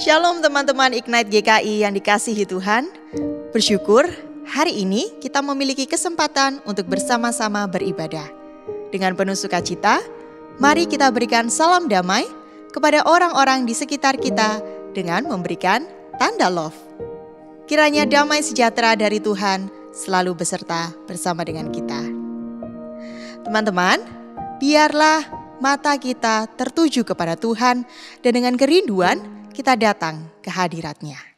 Shalom teman-teman Ignite GKI yang dikasihi Tuhan. Bersyukur hari ini kita memiliki kesempatan untuk bersama-sama beribadah. Dengan penuh sukacita, mari kita berikan salam damai kepada orang-orang di sekitar kita dengan memberikan tanda love. Kiranya damai sejahtera dari Tuhan selalu beserta bersama dengan kita. Teman-teman, biarlah mata kita tertuju kepada Tuhan dan dengan kerinduan kita datang ke hadirat-Nya.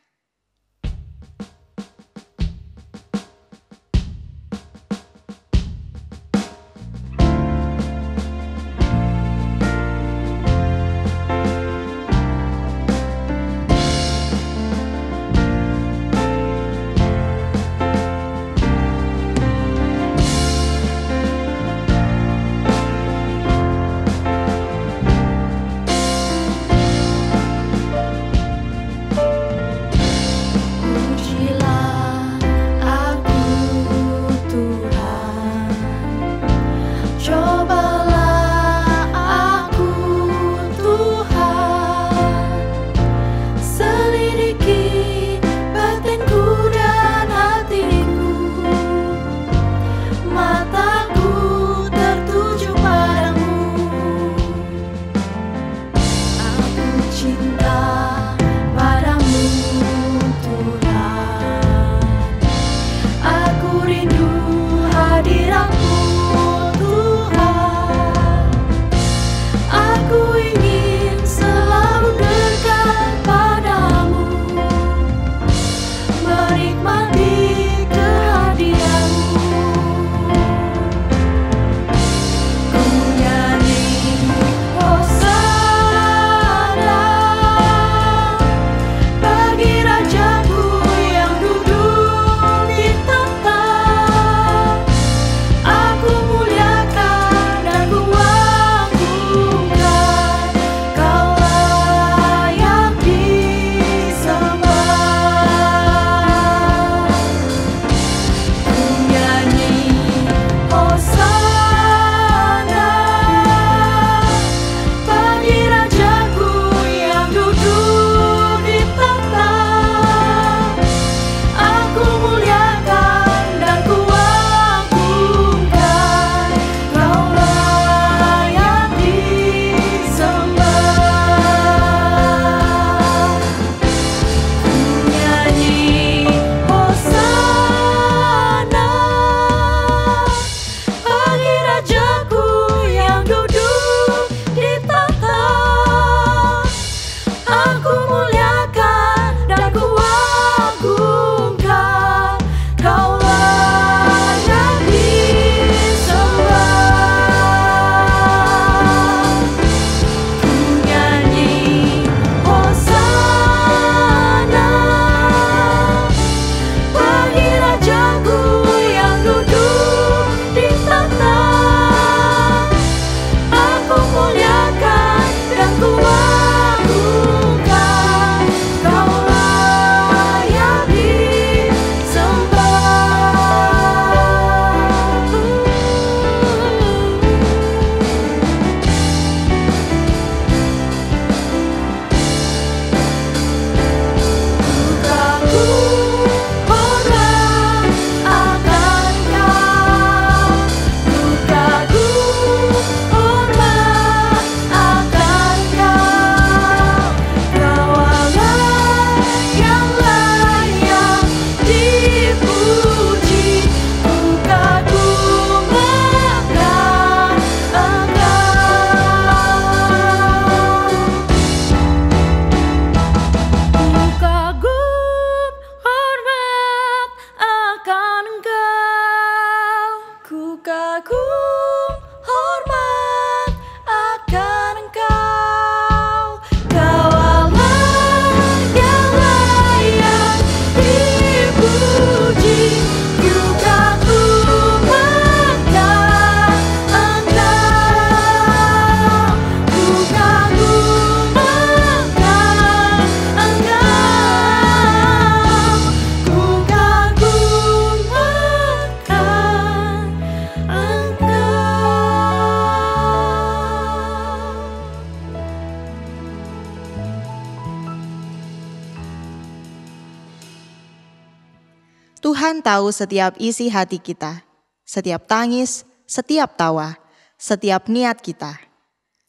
Tuhan tahu setiap isi hati kita, setiap tangis, setiap tawa, setiap niat kita.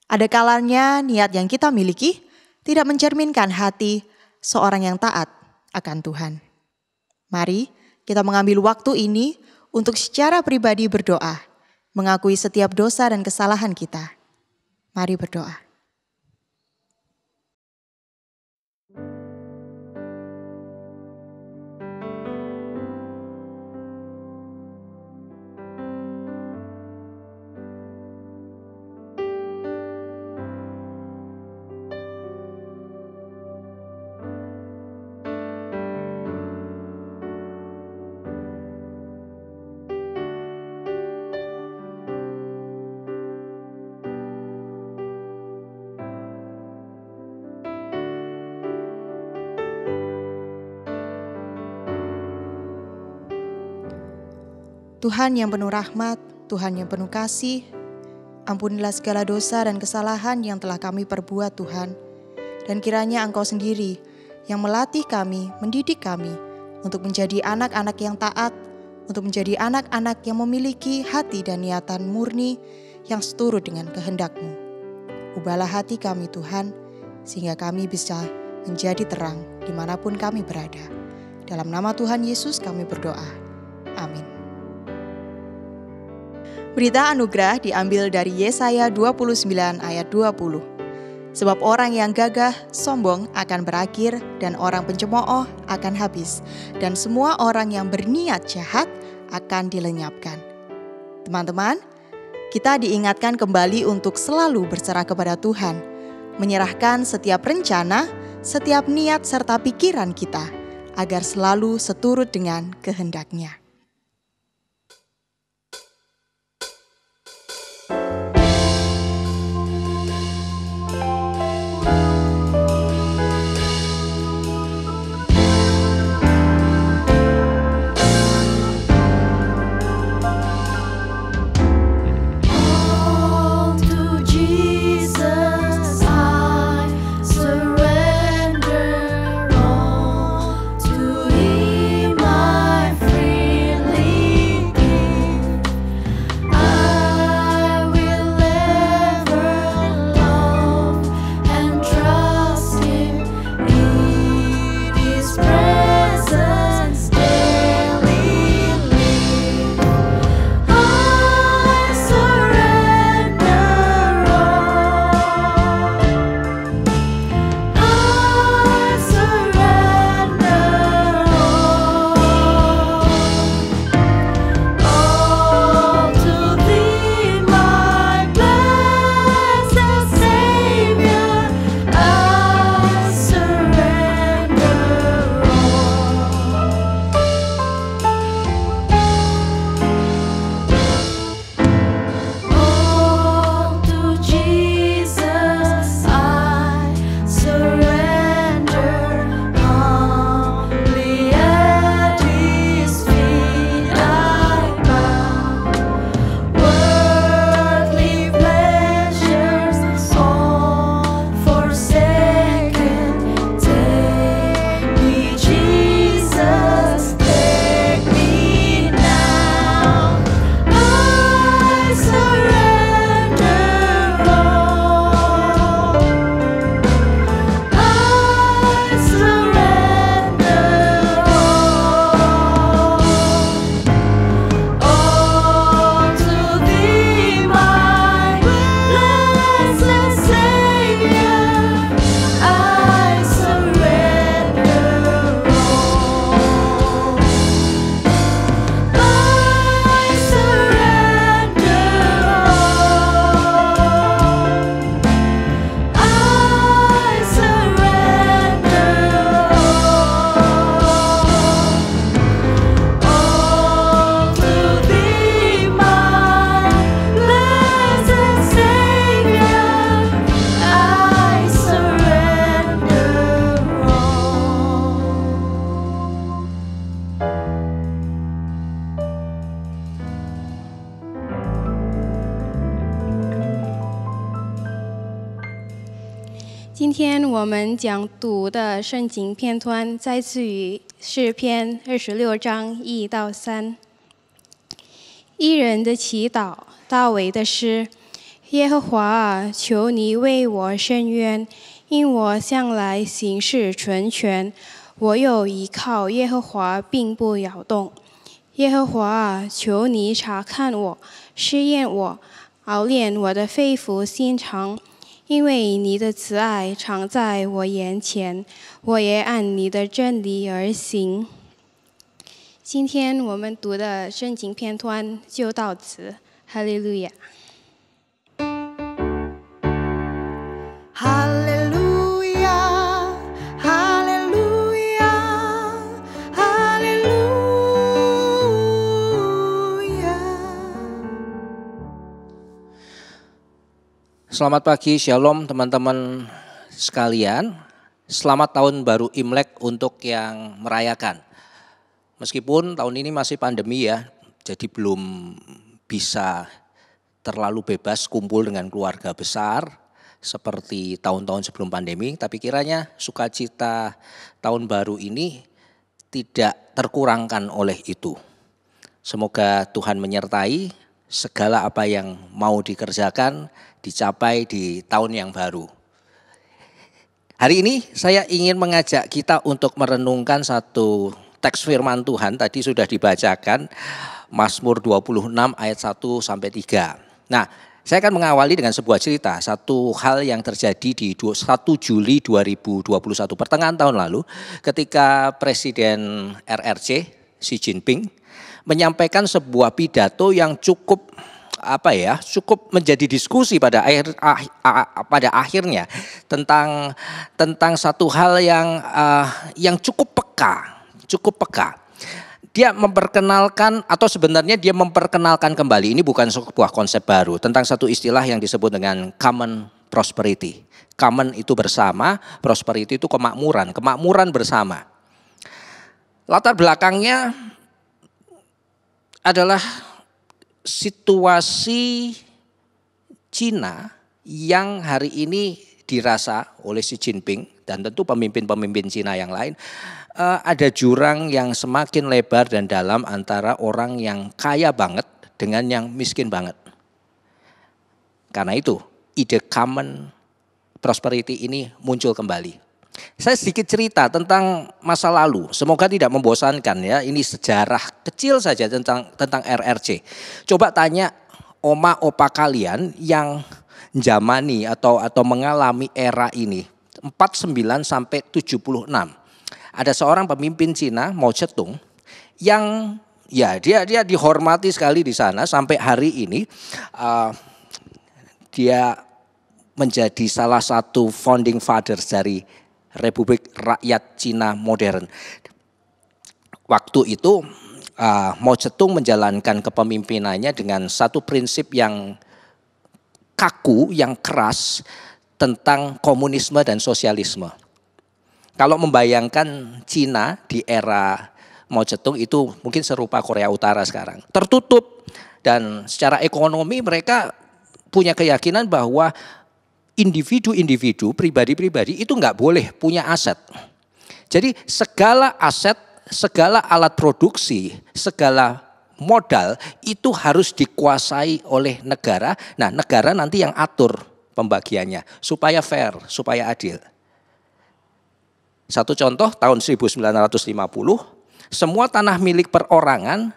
Ada kalanya niat yang kita miliki tidak mencerminkan hati seorang yang taat akan Tuhan. Mari kita mengambil waktu ini untuk secara pribadi berdoa, mengakui setiap dosa dan kesalahan kita. Mari berdoa. Tuhan yang penuh rahmat, Tuhan yang penuh kasih, ampunilah segala dosa dan kesalahan yang telah kami perbuat Tuhan. Dan kiranya Engkau sendiri yang melatih kami, mendidik kami untuk menjadi anak-anak yang taat, untuk menjadi anak-anak yang memiliki hati dan niatan murni yang seturut dengan kehendak-Mu. Ubahlah hati kami Tuhan, sehingga kami bisa menjadi terang dimanapun kami berada. Dalam nama Tuhan Yesus kami berdoa. Amin. Berita anugerah diambil dari Yesaya 29 ayat 20. Sebab orang yang gagah, sombong akan berakhir dan orang pencemooh akan habis. Dan semua orang yang berniat jahat akan dilenyapkan. Teman-teman, kita diingatkan kembali untuk selalu berserah kepada Tuhan. Menyerahkan setiap rencana, setiap niat serta pikiran kita agar selalu seturut dengan kehendak-Nya. Free. 今天我们讲读的圣经片段摘自于诗篇26章1到3。义人的祈祷，大卫的诗。耶和华啊，求你为我伸冤，因我向来行事纯全，我有依靠耶和华，并不摇动。耶和华啊，求你查看我，试验我，熬炼我的肺腑心肠。因为你的慈爱常在我眼前，我也按你的真理而行。今天我们读的圣经片段就到此，哈利路亚。哈利路亚，哈利路亚，哈利路亚。Selamat pagi, Shalom teman-teman sekalian. Selamat tahun baru Imlek untuk yang merayakan. Meskipun tahun ini masih pandemi ya, jadi belum bisa terlalu bebas kumpul dengan keluarga besar seperti tahun-tahun sebelum pandemi. Tapi kiranya sukacita tahun baru ini tidak terkurangkan oleh itu. Semoga Tuhan menyertai segala apa yang mau dikerjakan dicapai di tahun yang baru. Hari ini saya ingin mengajak kita untuk merenungkan satu teks firman Tuhan. Tadi sudah dibacakan Mazmur 26 ayat 1 sampai 3. Nah, saya akan mengawali dengan sebuah cerita, satu hal yang terjadi di 1 Juli 2021 pertengahan tahun lalu ketika Presiden RRC Xi Jinping menyampaikan sebuah pidato yang cukup menjadi diskusi pada akhirnya tentang satu hal yang cukup peka. Dia memperkenalkan atau sebenarnya dia memperkenalkan kembali, ini bukan sebuah konsep baru, tentang satu istilah yang disebut dengan common prosperity. Common itu bersama, prosperity itu kemakmuran bersama. Latar belakangnya adalah situasi Cina yang hari ini dirasa oleh Xi Jinping dan tentu pemimpin-pemimpin Cina yang lain, ada jurang yang semakin lebar dan dalam antara orang yang kaya banget dengan yang miskin banget. Karena itu ide common prosperity ini muncul kembali. Saya sedikit cerita tentang masa lalu, semoga tidak membosankan ya. Ini sejarah kecil saja tentang RRC. Coba tanya oma opa kalian yang jamani atau mengalami era ini 49 sampai 76. Ada seorang pemimpin Cina, Mao Zedong, yang ya dia dihormati sekali di sana sampai hari ini. Dia menjadi salah satu founding fathers dari Republik Rakyat Cina modern. Waktu itu Mao Zedong menjalankan kepemimpinannya dengan satu prinsip yang kaku, yang keras tentang komunisme dan sosialisme. Kalau membayangkan Cina di era Mao Zedong itu mungkin serupa Korea Utara sekarang. Tertutup dan secara ekonomi mereka punya keyakinan bahwa individu-individu, pribadi-pribadi itu nggak boleh punya aset. Jadi segala aset, segala alat produksi, segala modal itu harus dikuasai oleh negara. Nah, negara nanti yang atur pembagiannya supaya fair, supaya adil. Satu contoh tahun 1950, semua tanah milik perorangan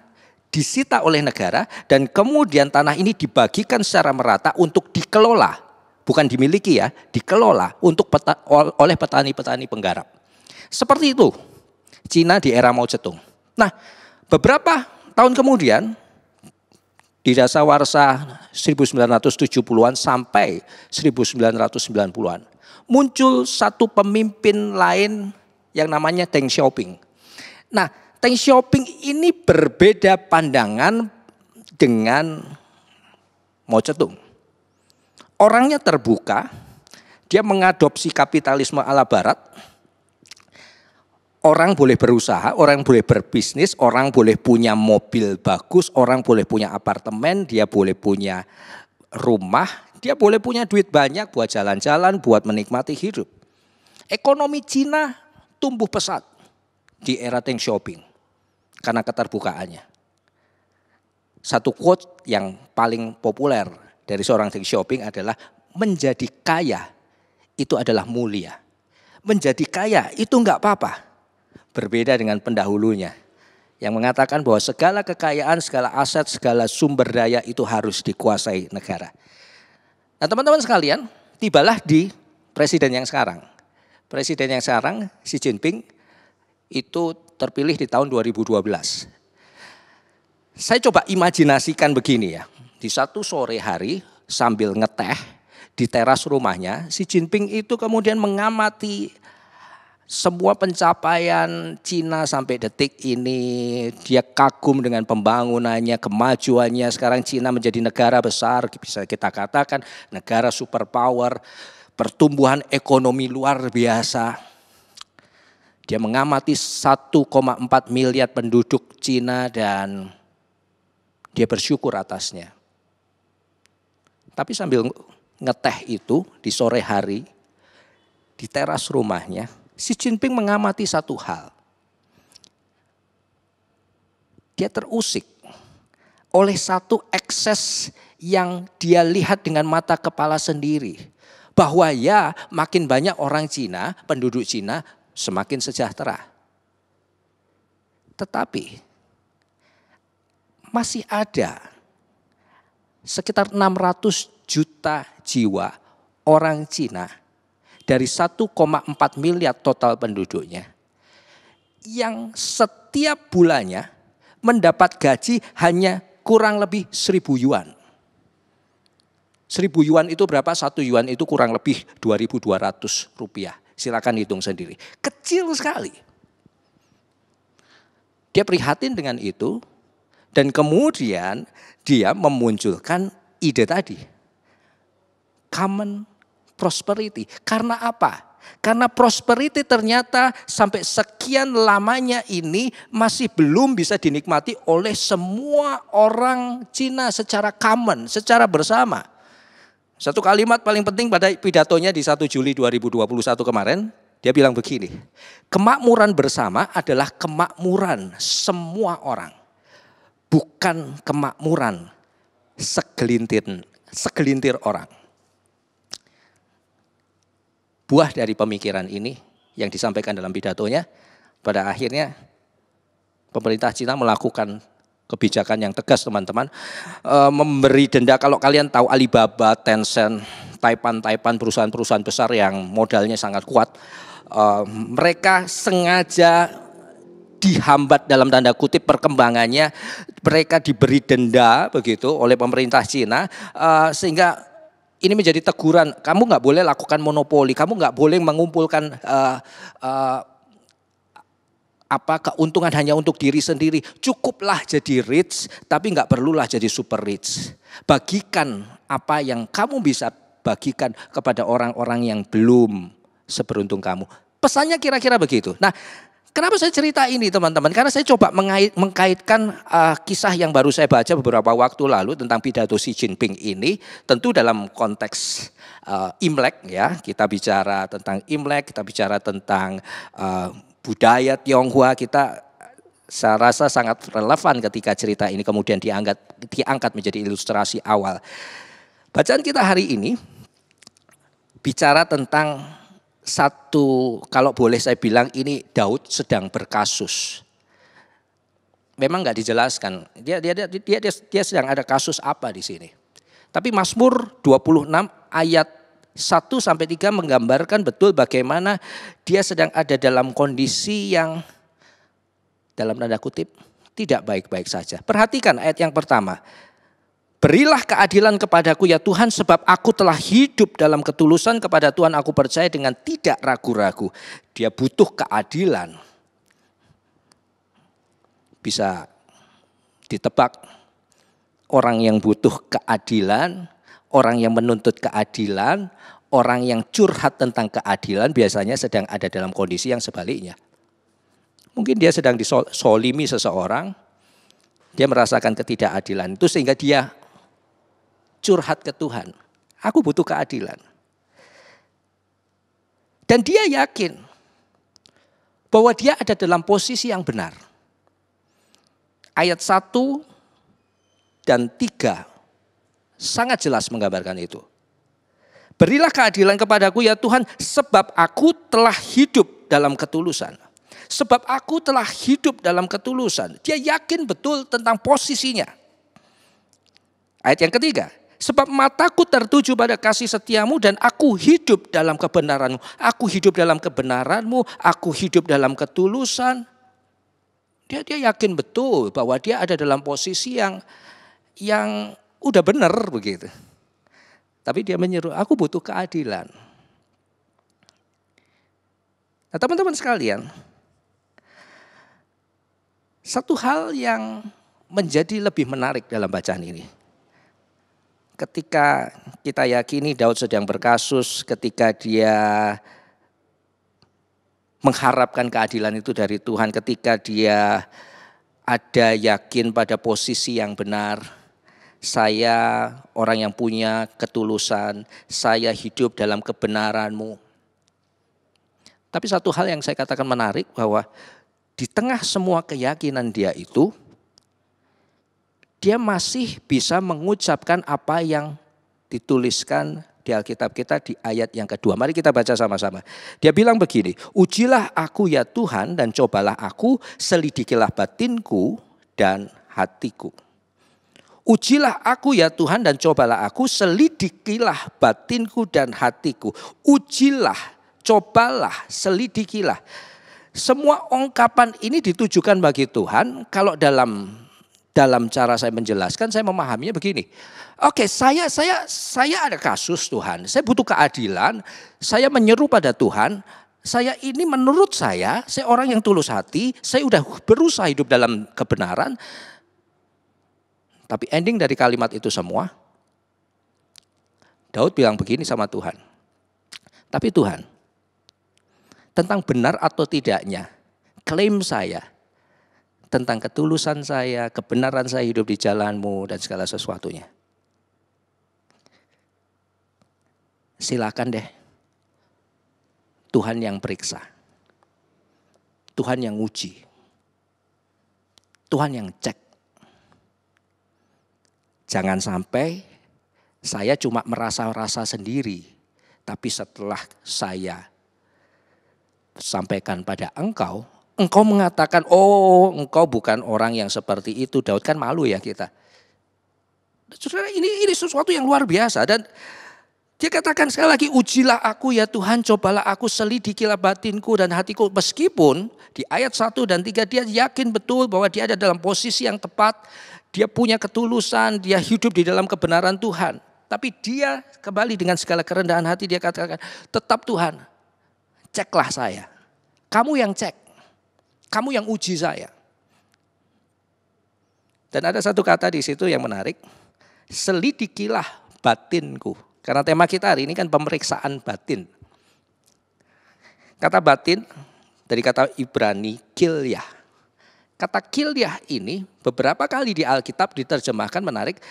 disita oleh negara dan kemudian tanah ini dibagikan secara merata untuk dikelola. Bukan dimiliki ya, dikelola oleh petani-petani penggarap. Seperti itu Cina di era Mao Zedong. Nah, beberapa tahun kemudian di dasawarsa 1970-an sampai 1990-an muncul satu pemimpin lain yang namanya Deng Xiaoping. Nah, Deng Xiaoping ini berbeda pandangan dengan Mao Zedong. Orangnya terbuka, dia mengadopsi kapitalisme ala barat. Orang boleh berusaha, orang boleh berbisnis, orang boleh punya mobil bagus, orang boleh punya apartemen, dia boleh punya rumah, Dia boleh punya duit banyak buat jalan-jalan, buat menikmati hidup. Ekonomi Cina tumbuh pesat di era Deng Xiaoping karena keterbukaannya. Satu quote yang paling populer dari seorang Deng Xiaoping adalah menjadi kaya itu adalah mulia. Menjadi kaya itu enggak apa-apa. Berbeda dengan pendahulunya yang mengatakan bahwa segala kekayaan, segala aset, segala sumber daya itu harus dikuasai negara. Nah teman-teman sekalian, tibalah di presiden yang sekarang. Presiden yang sekarang, Xi Jinping, itu terpilih di tahun 2012. Saya coba imajinasikan begini ya. Di satu sore hari sambil ngeteh di teras rumahnya, Xi Jinping itu kemudian mengamati semua pencapaian Cina sampai detik ini. Dia kagum dengan pembangunannya, kemajuannya. Sekarang Cina menjadi negara besar, bisa kita katakan negara superpower, pertumbuhan ekonomi luar biasa. Dia mengamati 1,4 miliar penduduk Cina dan dia bersyukur atasnya. Tapi sambil ngeteh itu di sore hari di teras rumahnya, Xi Jinping mengamati satu hal. Dia terusik oleh satu ekses yang dia lihat dengan mata kepala sendiri. Bahwa ya makin banyak orang Cina, penduduk Cina semakin sejahtera. Tetapi masih ada sekitar 600 juta jiwa orang Cina dari 1,4 miliar total penduduknya yang setiap bulannya mendapat gaji hanya kurang lebih 1.000 yuan. 1.000 yuan itu berapa? 1 yuan itu kurang lebih 2.200 rupiah. Silakan hitung sendiri. Kecil sekali. Dia prihatin dengan itu dan kemudian dia memunculkan ide tadi. Common prosperity. Karena apa? Karena prosperity ternyata sampai sekian lamanya ini masih belum bisa dinikmati oleh semua orang Cina secara common, secara bersama. Satu kalimat paling penting pada pidatonya di 1 Juli 2021 kemarin, dia bilang begini, kemakmuran bersama adalah kemakmuran semua orang, bukan kemakmuran segelintir orang. Buah dari pemikiran ini yang disampaikan dalam pidatonya, pada akhirnya pemerintah Cina melakukan kebijakan yang tegas teman-teman. Memberi denda, kalau kalian tahu Alibaba, Tencent, Taipan, perusahaan-perusahaan besar yang modalnya sangat kuat. Mereka sengaja dihambat dalam tanda kutip perkembangannya. Mereka diberi denda begitu oleh pemerintah Cina sehingga ini menjadi teguran, kamu nggak boleh lakukan monopoli, kamu nggak boleh mengumpulkan keuntungan hanya untuk diri sendiri. Cukuplah jadi rich, tapi nggak perlulah jadi super rich. Bagikan apa yang kamu bisa bagikan kepada orang-orang yang belum seberuntung kamu. Pesannya kira-kira begitu. Nah, kenapa saya cerita ini teman-teman? Karena saya coba mengkaitkan kisah yang baru saya baca beberapa waktu lalu tentang pidato Xi Jinping ini. Tentu dalam konteks Imlek ya. Kita bicara tentang Imlek, kita bicara tentang budaya Tionghoa. Saya rasa sangat relevan ketika cerita ini kemudian diangkat menjadi ilustrasi awal. Bacaan kita hari ini bicara tentang satu, kalau boleh saya bilang ini Daud sedang berkasus. Memang nggak dijelaskan, dia sedang ada kasus apa di sini. Tapi Mazmur 26 ayat 1-3 menggambarkan betul bagaimana dia sedang ada dalam kondisi yang dalam tanda kutip tidak baik-baik saja. Perhatikan ayat yang pertama. Berilah keadilan kepadaku ya Tuhan, sebab aku telah hidup dalam ketulusan, kepada Tuhan aku percaya dengan tidak ragu-ragu. Dia butuh keadilan. Bisa ditebak, orang yang butuh keadilan, orang yang menuntut keadilan, orang yang curhat tentang keadilan biasanya sedang ada dalam kondisi yang sebaliknya. Mungkin dia sedang disolimi seseorang, dia merasakan ketidakadilan itu sehingga dia curhat ke Tuhan. Aku butuh keadilan. Dan dia yakin bahwa dia ada dalam posisi yang benar. Ayat 1 dan 3 sangat jelas menggambarkan itu. Berilah keadilan kepadaku ya Tuhan, sebab aku telah hidup dalam ketulusan. Sebab aku telah hidup dalam ketulusan. Dia yakin betul tentang posisinya. Ayat yang ketiga, sebab mataku tertuju pada kasih setiamu dan aku hidup dalam kebenaranmu. Aku hidup dalam kebenaranmu, aku hidup dalam ketulusan. Dia yakin betul bahwa dia ada dalam posisi yang udah benar begitu. Tapi dia menyeru, aku butuh keadilan. Nah teman-teman sekalian, satu hal yang menjadi lebih menarik dalam bacaan ini. Ketika kita yakini Daud sedang berkasus, ketika dia mengharapkan keadilan itu dari Tuhan, ketika dia ada yakin pada posisi yang benar, saya orang yang punya ketulusan, saya hidup dalam kebenaranmu. Tapi satu hal yang saya katakan menarik bahwa di tengah semua keyakinan dia itu, dia masih bisa mengucapkan apa yang dituliskan di Alkitab kita di ayat yang kedua. Mari kita baca sama-sama. Dia bilang begini, ujilah aku ya Tuhan dan cobalah aku, selidikilah batinku dan hatiku. Ujilah aku ya Tuhan dan cobalah aku, selidikilah batinku dan hatiku. Ujilah, cobalah, selidikilah. Semua ungkapan ini ditujukan bagi Tuhan. Kalau dalam cara saya menjelaskan, saya memahaminya begini. Oke, saya ada kasus Tuhan. Saya butuh keadilan. Saya menyeru pada Tuhan. Saya ini menurut saya orang yang tulus hati. Saya udah berusaha hidup dalam kebenaran. Tapi ending dari kalimat itu semua, Daud bilang begini sama Tuhan. Tapi Tuhan, tentang benar atau tidaknya, klaim saya, tentang ketulusan saya, kebenaran saya hidup di jalan-Mu dan segala sesuatunya. Silakan deh, Tuhan yang periksa, Tuhan yang uji, Tuhan yang cek. Jangan sampai saya cuma merasa-rasa sendiri, tapi setelah saya sampaikan pada engkau mengatakan, oh engkau bukan orang yang seperti itu. Daud kan malu ya kita. Saudara, ini sesuatu yang luar biasa. Dan dia katakan sekali lagi, ujilah aku ya Tuhan, cobalah aku, selidikilah batinku dan hatiku. Meskipun di ayat 1 dan 3 dia yakin betul bahwa dia ada dalam posisi yang tepat. Dia punya ketulusan, dia hidup di dalam kebenaran Tuhan. Tapi dia kembali dengan segala kerendahan hati, dia katakan, tetap Tuhan, ceklah saya. Kamu yang cek, kamu yang uji saya. Dan ada satu kata di situ yang menarik, selidikilah batinku. Karena tema kita hari ini kan pemeriksaan batin. Kata batin dari kata Ibrani kilyah. Kata kilyah ini beberapa kali di Alkitab diterjemahkan menarik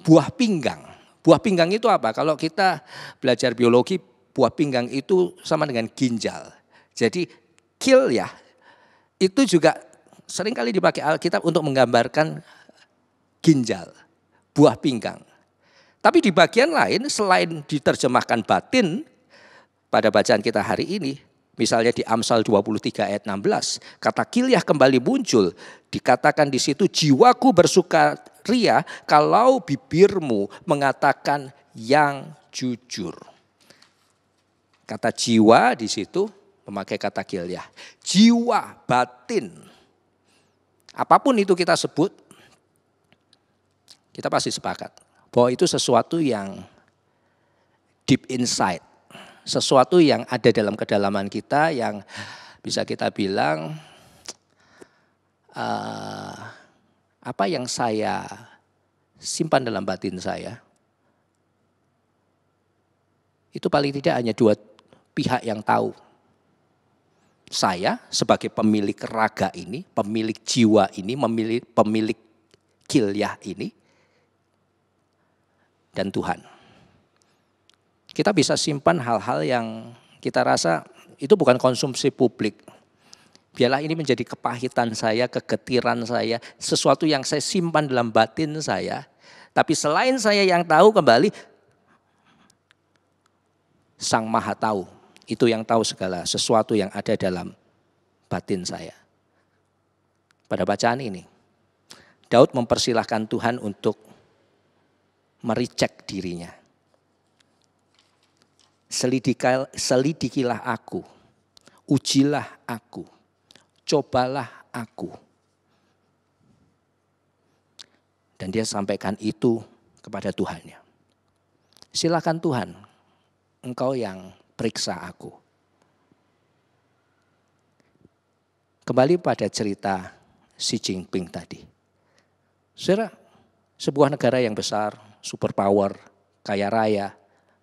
buah pinggang. Buah pinggang itu apa? Kalau kita belajar biologi, buah pinggang itu sama dengan ginjal. Jadi kilyah itu juga seringkali dipakai Alkitab untuk menggambarkan ginjal, buah pinggang. Tapi di bagian lain selain diterjemahkan batin pada bacaan kita hari ini, misalnya di Amsal 23 ayat 16, kata kilyah kembali muncul, dikatakan di situ jiwaku bersukaria kalau bibirmu mengatakan yang jujur. Kata jiwa di situ memakai kata kilyah, jiwa, batin. Apapun itu kita sebut, kita pasti sepakat bahwa itu sesuatu yang deep inside. Sesuatu yang ada dalam kedalaman kita yang bisa kita bilang apa yang saya simpan dalam batin saya. Itu paling tidak hanya dua pihak yang tahu. Saya sebagai pemilik raga ini, pemilik jiwa ini, pemilik kilyah ini. dan Tuhan. Kita bisa simpan hal-hal yang kita rasa itu bukan konsumsi publik. Biarlah ini menjadi kepahitan saya, kegetiran saya, sesuatu yang saya simpan dalam batin saya. Tapi selain saya yang tahu, kembali Sang Maha Tahu, itu yang tahu segala sesuatu yang ada dalam batin saya. Pada bacaan ini, Daud mempersilahkan Tuhan untuk mericek dirinya. Selidikilah aku, ujilah aku, cobalah aku. Dan dia sampaikan itu kepada Tuhannya. Silakan Tuhan, Engkau yang periksa aku. Kembali pada cerita Xi Jinping tadi. Saudara, sebuah negara yang besar, superpower, kaya raya,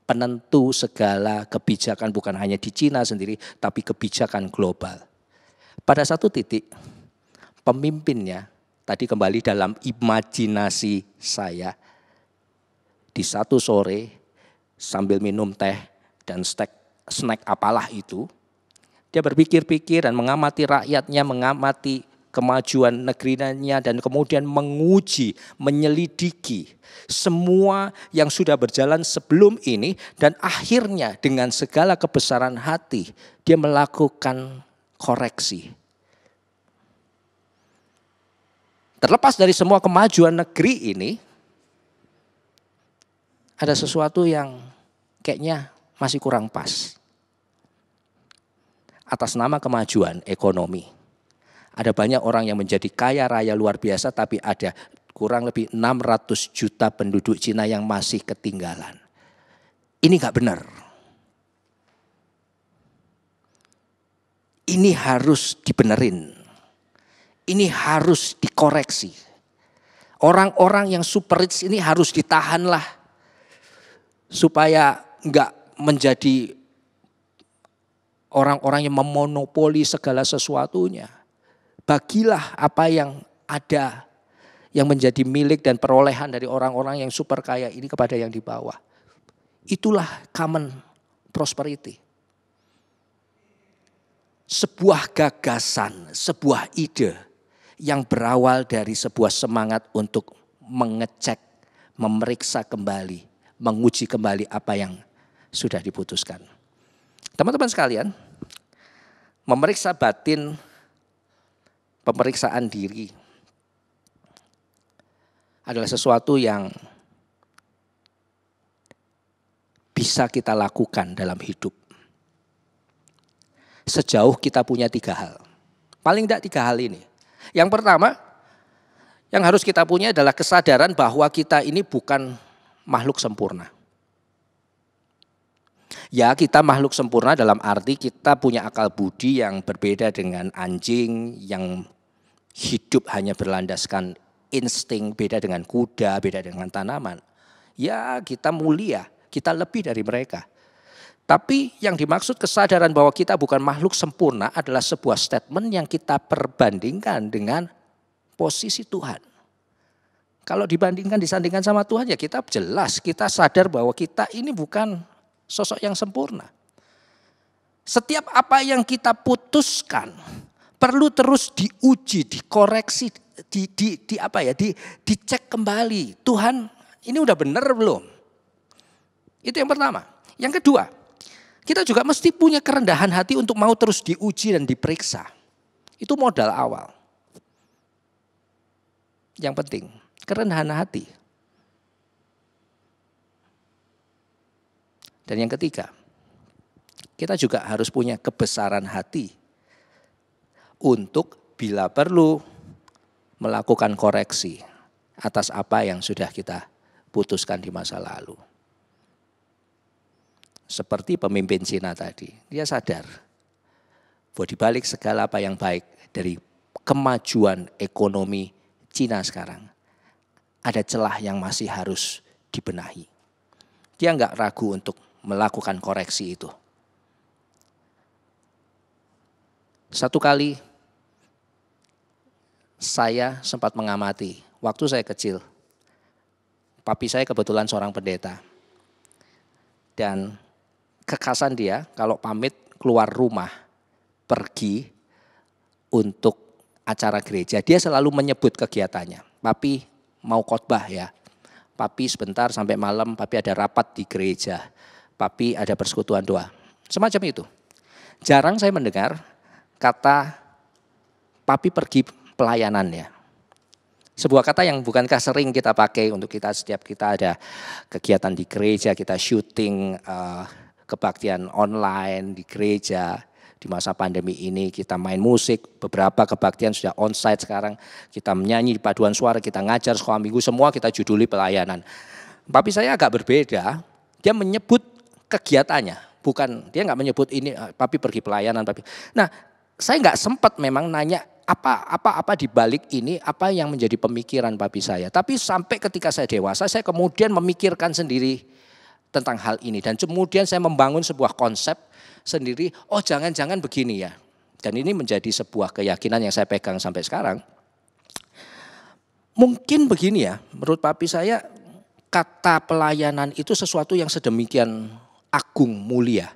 penentu segala kebijakan bukan hanya di Cina sendiri, tapi kebijakan global. Pada satu titik, pemimpinnya, tadi kembali dalam imajinasi saya, di satu sore sambil minum teh dan snack apalah itu, dia berpikir-pikir dan mengamati rakyatnya, mengamati kemajuan negerinya dan kemudian menguji, menyelidiki semua yang sudah berjalan sebelum ini dan akhirnya dengan segala kebesaran hati dia melakukan koreksi. Terlepas dari semua kemajuan negeri ini, ada sesuatu yang kayaknya masih kurang pas. Atas nama kemajuan ekonomi, ada banyak orang yang menjadi kaya raya luar biasa, tapi ada kurang lebih 600 juta penduduk Cina yang masih ketinggalan. Ini gak benar. Ini harus dibenerin. Ini harus dikoreksi. Orang-orang yang super rich ini harus ditahan lah. Supaya enggak menjadi orang-orang yang memonopoli segala sesuatunya. Bagilah apa yang ada yang menjadi milik dan perolehan dari orang-orang yang super kaya ini kepada yang di bawah. Itulah common prosperity. Sebuah gagasan, sebuah ide yang berawal dari sebuah semangat untuk mengecek, memeriksa kembali, menguji kembali apa yang sudah diputuskan. Teman-teman sekalian, memeriksa batin, pemeriksaan diri adalah sesuatu yang bisa kita lakukan dalam hidup. Sejauh kita punya 3 hal. Paling tidak 3 hal ini. Yang pertama, yang harus kita punya adalah kesadaran bahwa kita ini bukan makhluk sempurna. Ya, kita makhluk sempurna dalam arti kita punya akal budi yang berbeda dengan anjing yang hidup hanya berlandaskan insting, beda dengan kuda, beda dengan tanaman. Ya, kita mulia, kita lebih dari mereka. Tapi yang dimaksud kesadaran bahwa kita bukan makhluk sempurna adalah sebuah statement yang kita perbandingkan dengan posisi Tuhan. Kalau disandingkan sama Tuhan, ya kita jelas, kita sadar bahwa kita ini bukan sosok yang sempurna. Setiap apa yang kita putuskan perlu terus diuji, dikoreksi, dicek kembali. Tuhan, ini udah benar belum? Itu yang pertama. Yang kedua, kita juga mesti punya kerendahan hati untuk mau terus diuji dan diperiksa. Itu modal awal. Yang penting, kerendahan hati. Dan yang ketiga, kita juga harus punya kebesaran hati untuk bila perlu melakukan koreksi atas apa yang sudah kita putuskan di masa lalu. Seperti pemimpin Cina tadi, dia sadar bahwa dibalik segala apa yang baik dari kemajuan ekonomi Cina sekarang, ada celah yang masih harus dibenahi. Dia enggak ragu untuk melakukan koreksi itu. Satu kali saya sempat mengamati, waktu saya kecil, Papi saya kebetulan seorang pendeta. Dan kekhasan dia kalau pamit keluar rumah, pergi untuk acara gereja, dia selalu menyebut kegiatannya. Papi mau khotbah ya. Papi sebentar sampai malam, papi ada rapat di gereja. Papi ada persekutuan doa. Semacam itu. Jarang saya mendengar kata papi pergi pelayanan ya. Sebuah kata yang bukankah sering kita pakai untuk kita setiap kita ada kegiatan di gereja, kita syuting kebaktian online di gereja. Di masa pandemi ini kita main musik, beberapa kebaktian sudah onsite sekarang. Kita menyanyi di paduan suara, kita ngajar sekolah minggu, semua kita juduli pelayanan. Papi saya agak berbeda, dia menyebut kegiatannya. Bukan, dia nggak menyebut ini papi pergi pelayanan. Papi. Nah, saya nggak sempat memang nanya apa di balik ini, apa yang menjadi pemikiran papi saya. Tapi sampai ketika saya dewasa, saya kemudian memikirkan sendiri tentang hal ini. Dan kemudian saya membangun sebuah konsep sendiri, oh jangan-jangan begini ya. Dan ini menjadi sebuah keyakinan yang saya pegang sampai sekarang. Mungkin begini ya, menurut papi saya kata pelayanan itu sesuatu yang sedemikian agung, mulia.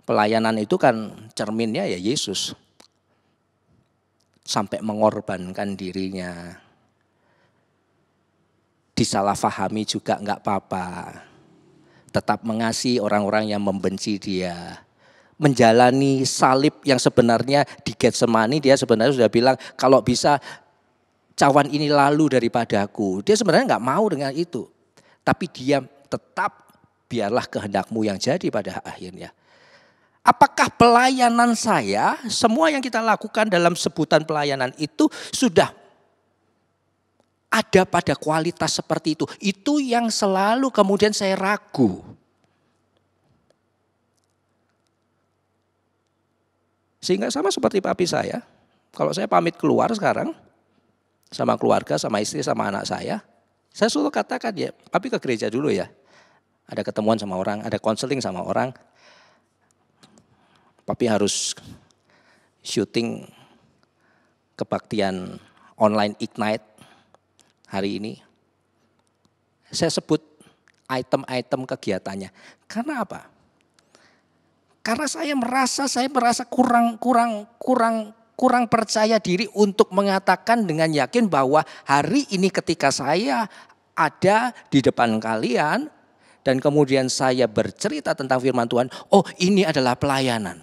Pelayanan itu kan cerminnya ya Yesus. Sampai mengorbankan dirinya. Disalahfahami juga enggak apa-apa. Tetap mengasihi orang-orang yang membenci dia. Menjalani salib yang sebenarnya di Getsemani dia sebenarnya sudah bilang kalau bisa cawan ini lalu daripadaku. Dia sebenarnya enggak mau dengan itu. Tapi dia tetap biarlah kehendakmu yang jadi pada akhirnya. Apakah pelayanan saya, semua yang kita lakukan dalam sebutan pelayanan itu sudah ada pada kualitas seperti itu? Itu yang selalu kemudian saya ragu. Sehingga sama seperti papi saya, kalau saya pamit keluar sekarang, sama keluarga, sama istri, sama anak saya selalu katakan ya, papi ke gereja dulu ya. Ada ketemuan sama orang, ada konseling sama orang. Papi harus syuting kebaktian online Ignite hari ini. Saya sebut item-item kegiatannya. Karena apa? Karena saya merasa kurang percaya diri untuk mengatakan dengan yakin bahwa hari ini ketika saya ada di depan kalian dan kemudian saya bercerita tentang firman Tuhan, oh ini adalah pelayanan.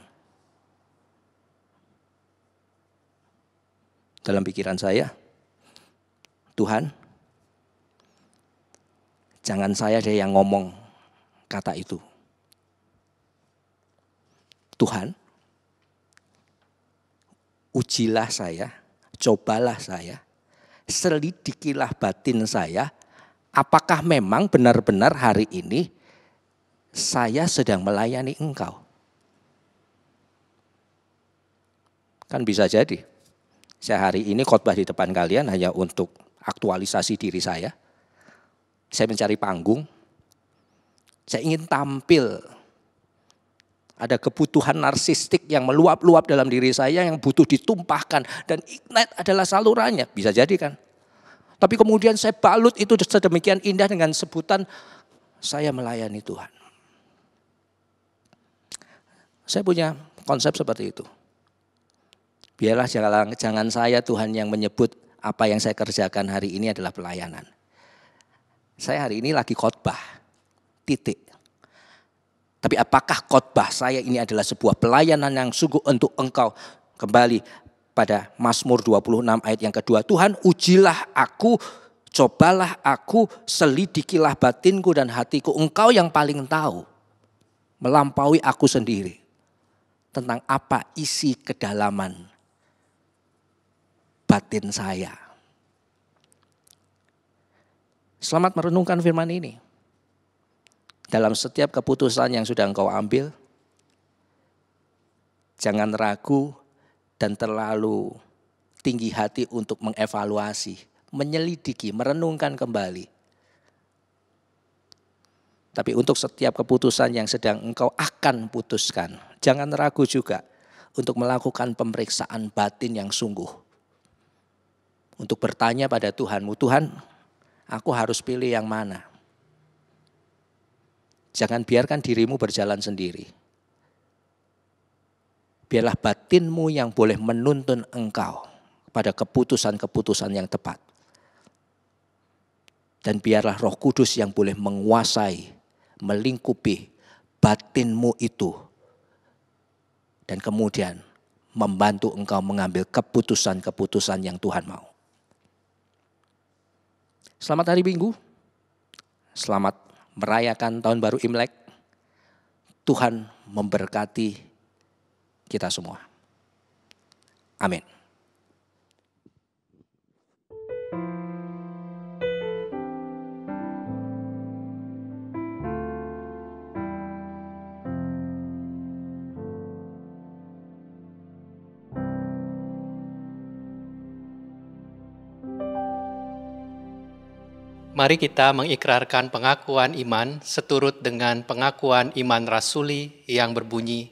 Dalam pikiran saya, Tuhan, jangan saya deh yang ngomong kata itu. Tuhan, ujilah saya, cobalah saya, selidikilah batin saya, apakah memang benar-benar hari ini saya sedang melayani Engkau. Kan bisa jadi. Saya hari ini khotbah di depan kalian hanya untuk aktualisasi diri saya. Saya mencari panggung. Saya ingin tampil. Ada kebutuhan narsistik yang meluap-luap dalam diri saya yang butuh ditumpahkan. Dan Ignite adalah salurannya. Bisa jadi kan. Tapi kemudian saya balut itu sedemikian indah dengan sebutan saya melayani Tuhan. Saya punya konsep seperti itu. Biarlah jangan saya Tuhan yang menyebut apa yang saya kerjakan hari ini adalah pelayanan. Saya hari ini lagi khotbah, titik. Tapi apakah khotbah saya ini adalah sebuah pelayanan yang sungguh untuk Engkau? Kembali pada Mazmur 26 ayat yang kedua. Tuhan ujilah aku, cobalah aku, selidikilah batinku dan hatiku. Engkau yang paling tahu, melampaui aku sendiri. Tentang apa isi kedalaman batin saya. Selamat merenungkan firman ini. Dalam setiap keputusan yang sudah engkau ambil, jangan ragu dan terlalu tinggi hati untuk mengevaluasi, menyelidiki, merenungkan kembali. Tapi untuk setiap keputusan yang sedang engkau akan putuskan, jangan ragu juga untuk melakukan pemeriksaan batin yang sungguh. Untuk bertanya pada Tuhanmu, Tuhan, Aku harus pilih yang mana? Jangan biarkan dirimu berjalan sendiri. Biarlah batinmu yang boleh menuntun engkau pada keputusan-keputusan yang tepat. Dan biarlah Roh Kudus yang boleh menguasai, melingkupi batinmu itu. Dan kemudian membantu engkau mengambil keputusan-keputusan yang Tuhan mau. Selamat hari Minggu. Selamat merayakan tahun baru Imlek. Tuhan memberkati kita semua. Amin. Mari kita mengikrarkan pengakuan iman seturut dengan pengakuan iman rasuli yang berbunyi,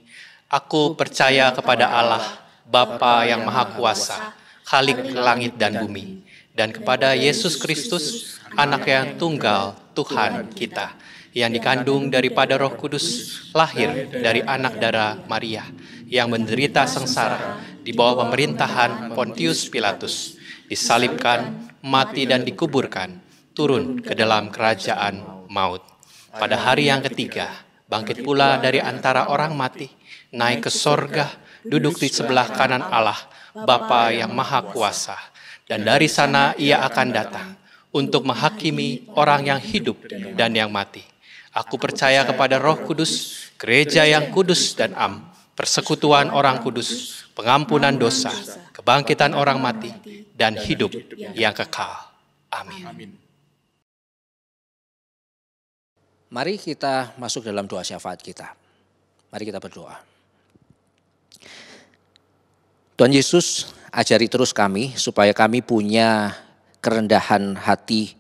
Aku percaya kepada Allah, Bapa yang Maha Kuasa, Khalik langit dan bumi, dan kepada Yesus Kristus, Anak yang tunggal Tuhan kita, yang dikandung daripada Roh Kudus, lahir dari anak darah Maria, yang menderita sengsara di bawah pemerintahan Pontius Pilatus, disalibkan, mati dan dikuburkan, turun ke dalam kerajaan maut. Pada hari yang ketiga, bangkit pula dari antara orang mati, naik ke sorga, duduk di sebelah kanan Allah, Bapa yang Maha Kuasa. Dan dari sana ia akan datang untuk menghakimi orang yang hidup dan yang mati. Aku percaya kepada Roh Kudus, gereja yang kudus dan am, persekutuan orang kudus, pengampunan dosa, kebangkitan orang mati, dan hidup yang kekal. Amin. Mari kita masuk dalam doa syafaat kita. Mari kita berdoa. Tuhan Yesus, ajari terus kami supaya kami punya kerendahan hati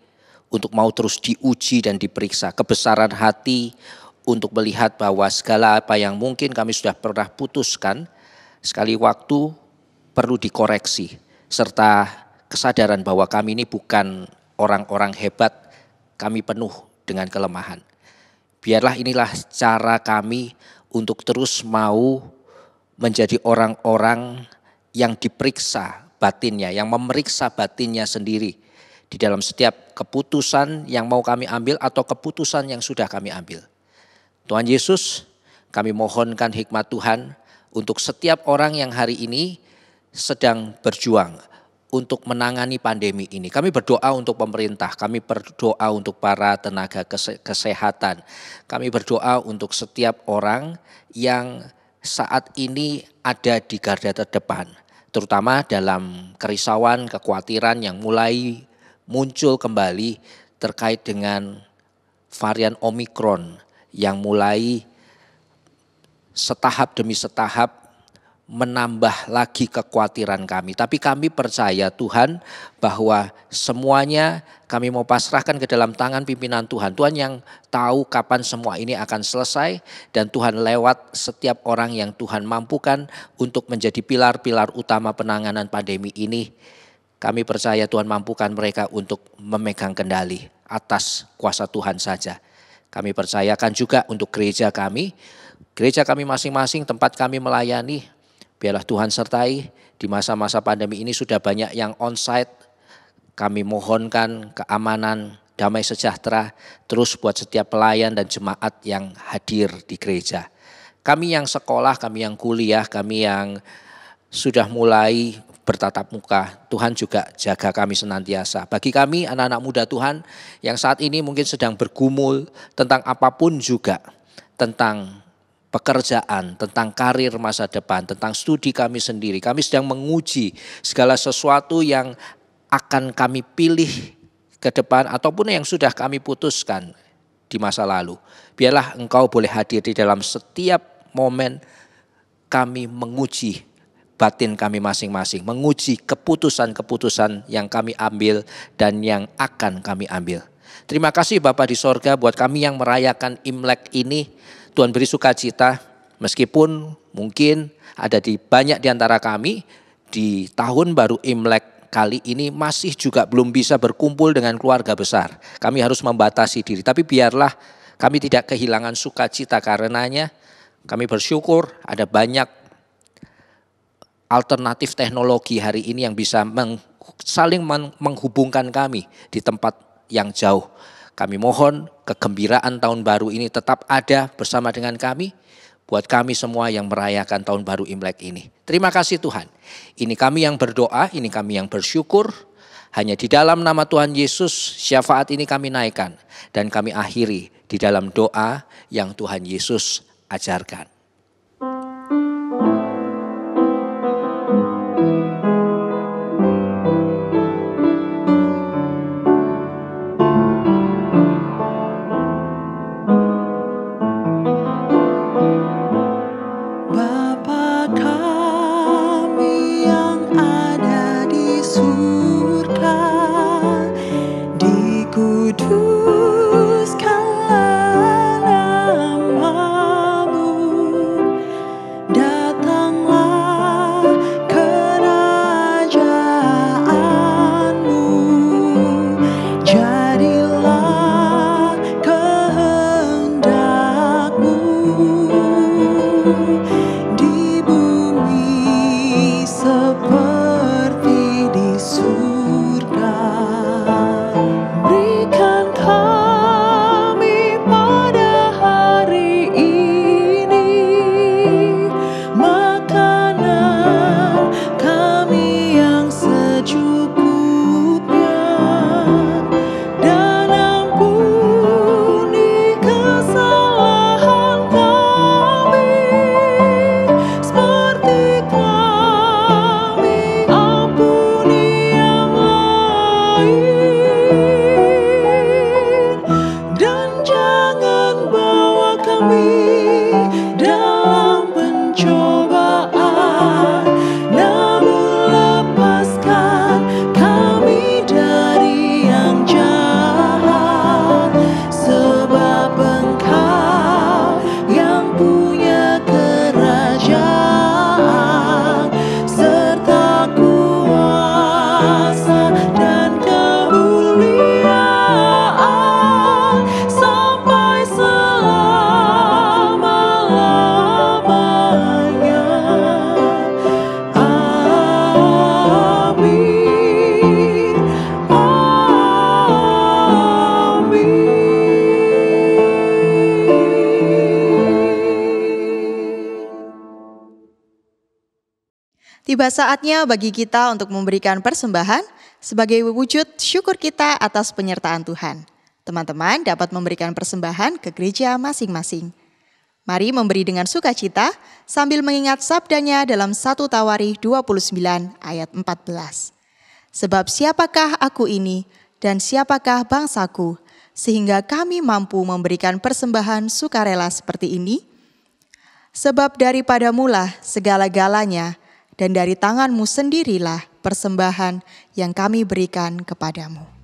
untuk mau terus diuji dan diperiksa. Kebesaran hati untuk melihat bahwa segala apa yang mungkin kami sudah pernah putuskan, sekali waktu perlu dikoreksi. Serta kesadaran bahwa kami ini bukan orang-orang hebat, kami penuh dengan kelemahan. Biarlah inilah cara kami untuk terus mau menjadi orang-orang yang diperiksa batinnya, yang memeriksa batinnya sendiri di dalam setiap keputusan yang mau kami ambil atau keputusan yang sudah kami ambil. Tuhan Yesus, kami mohonkan hikmat Tuhan untuk setiap orang yang hari ini sedang berjuang untuk menangani pandemi ini. Kami berdoa untuk pemerintah, kami berdoa untuk para tenaga kesehatan. Kami berdoa untuk setiap orang yang saat ini ada di garda terdepan. Terutama dalam kerisauan, kekhawatiran yang mulai muncul kembali terkait dengan varian Omikron yang mulai setahap demi setahap menambah lagi kekhawatiran kami. Tapi kami percaya Tuhan bahwa semuanya kami mau pasrahkan ke dalam tangan pimpinan Tuhan. Tuhan yang tahu kapan semua ini akan selesai dan Tuhan lewat setiap orang yang Tuhan mampukan untuk menjadi pilar-pilar utama penanganan pandemi ini. Kami percaya Tuhan mampukan mereka untuk memegang kendali atas kuasa Tuhan saja. Kami percayakan juga untuk gereja kami masing-masing tempat kami melayani. Biarlah Tuhan sertai di masa-masa pandemi ini sudah banyak yang onsite. Kami mohonkan keamanan, damai sejahtera terus buat setiap pelayan dan jemaat yang hadir di gereja. Kami yang sekolah, kami yang kuliah, kami yang sudah mulai bertatap muka, Tuhan juga jaga kami senantiasa. Bagi kami anak-anak muda Tuhan yang saat ini mungkin sedang bergumul tentang apapun juga, tentang pekerjaan, tentang karir masa depan, tentang studi kami sendiri. Kami sedang menguji segala sesuatu yang akan kami pilih ke depan ataupun yang sudah kami putuskan di masa lalu. Biarlah Engkau boleh hadir di dalam setiap momen kami menguji batin kami masing-masing, menguji keputusan-keputusan yang kami ambil dan yang akan kami ambil. Terima kasih Bapa di sorga buat kami yang merayakan Imlek ini. Tuhan beri sukacita meskipun mungkin ada di banyak di antara kami di tahun baru Imlek kali ini masih juga belum bisa berkumpul dengan keluarga besar. Kami harus membatasi diri, tapi biarlah kami tidak kehilangan sukacita karenanya. Kami bersyukur ada banyak alternatif teknologi hari ini yang bisa saling menghubungkan kami di tempat yang jauh. Kami mohon kegembiraan tahun baru ini tetap ada bersama dengan kami, buat kami semua yang merayakan tahun baru Imlek ini. Terima kasih Tuhan. Ini kami yang berdoa, ini kami yang bersyukur. Hanya di dalam nama Tuhan Yesus syafaat ini kami naikkan. Dan kami akhiri di dalam doa yang Tuhan Yesus ajarkan. Tiba saatnya bagi kita untuk memberikan persembahan sebagai wujud syukur kita atas penyertaan Tuhan. Teman-teman dapat memberikan persembahan ke gereja masing-masing. Mari memberi dengan sukacita sambil mengingat sabdanya dalam 1 Tawarikh 29 ayat 14. Sebab siapakah aku ini dan siapakah bangsaku sehingga kami mampu memberikan persembahan sukarela seperti ini? Sebab daripadamulah segala-galanya dan dari tanganmu sendirilah persembahan yang kami berikan kepadamu.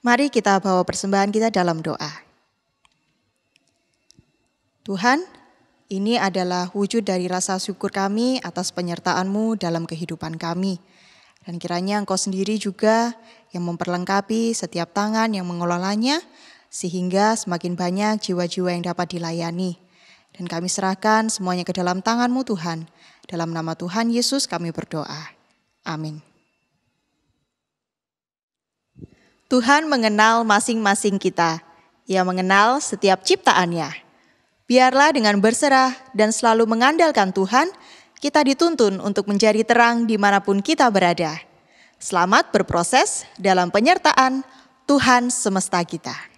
Mari kita bawa persembahan kita dalam doa. Tuhan, ini adalah wujud dari rasa syukur kami atas penyertaan-Mu dalam kehidupan kami. Dan kiranya Engkau sendiri juga yang memperlengkapi setiap tangan yang mengelolanya, sehingga semakin banyak jiwa-jiwa yang dapat dilayani. Dan kami serahkan semuanya ke dalam tangan-Mu Tuhan. Dalam nama Tuhan Yesus kami berdoa. Amin. Tuhan mengenal masing-masing kita. Ia mengenal setiap ciptaannya. Biarlah dengan berserah dan selalu mengandalkan Tuhan, kita dituntun untuk menjadi terang dimanapun kita berada. Selamat berproses dalam penyertaan Tuhan semesta kita.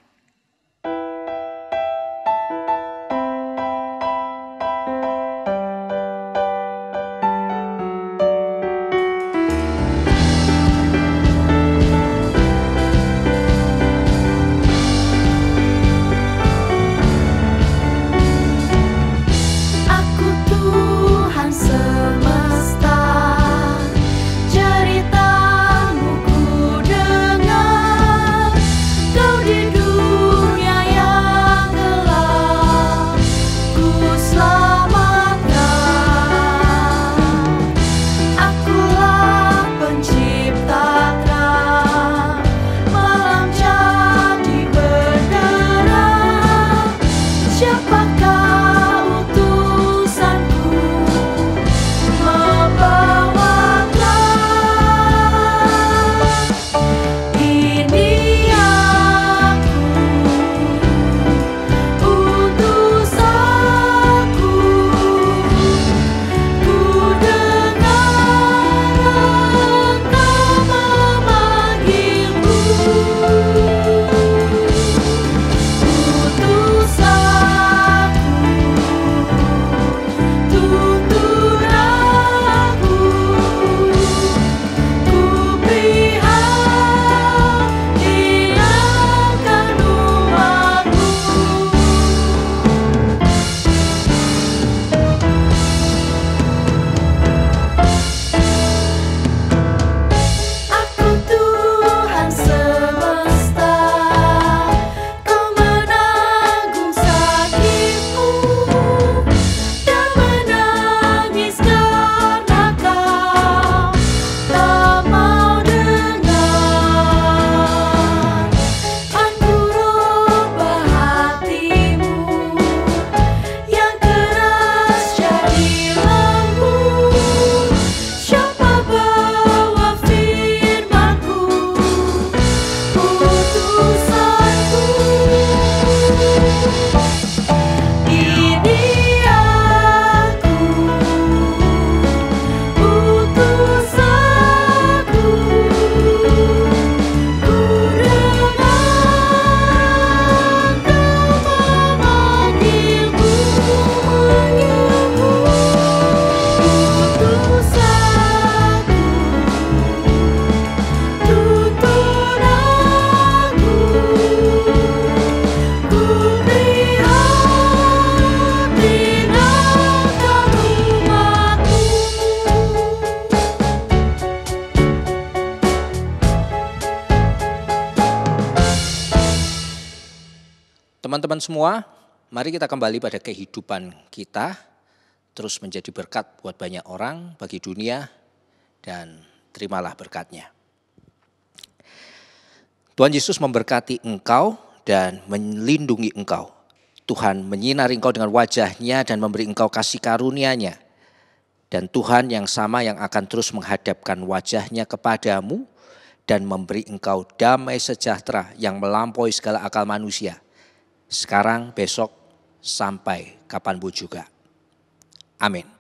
Teman-teman semua, mari kita kembali pada kehidupan kita, terus menjadi berkat buat banyak orang, bagi dunia, dan terimalah berkatnya. Tuhan Yesus memberkati engkau dan melindungi engkau. Tuhan menyinari engkau dengan wajah-Nya dan memberi engkau kasih karunia-Nya. Dan Tuhan yang sama yang akan terus menghadapkan wajah-Nya kepadamu dan memberi engkau damai sejahtera yang melampaui segala akal manusia. Sekarang, besok, sampai kapanpun juga. Amin.